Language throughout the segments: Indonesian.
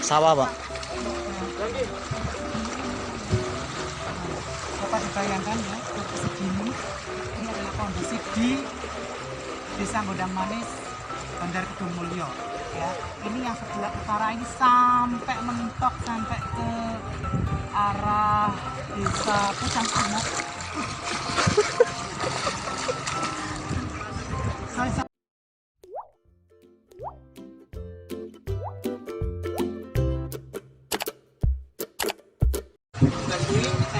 Sawah, Pak. Dapat dibayangkan ya, segini ini adalah kondisi di Desa Gondang Manis, Bandar Kedung Mulyo. Ya, ini yang sebelah utara ini sampai mentok sampai ke arah Desa Pucang Sunat. Saya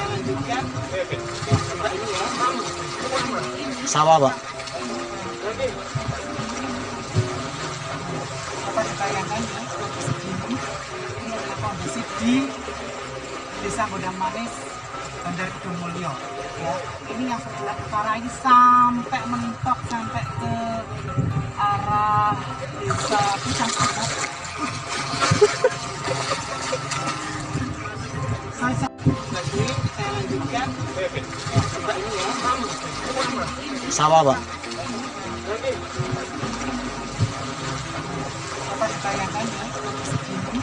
lanjutkan. Sawah, Pak. Dapat dibayangkan ya, segini ini adalah kondisi di Desa Gondang Manis, Bandar Kedung Mulyo. Ya, ini yang sebelah utara ini sampai mentok sampai ke arah Desa Pucang Sunat. Saya lanjutkan. Sawah, Pak. Dapat dibayangkan ya, segini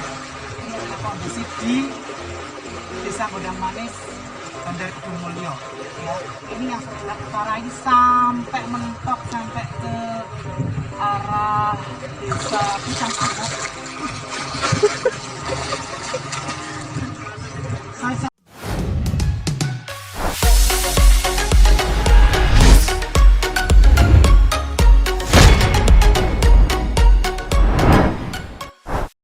ini adalah kondisi di Desa Gondang Manis, Bandar Kedung Mulyo. Ya, ini yang sebelah utara ini sampai mentok sampai ke arah Desa Pucang Sunat.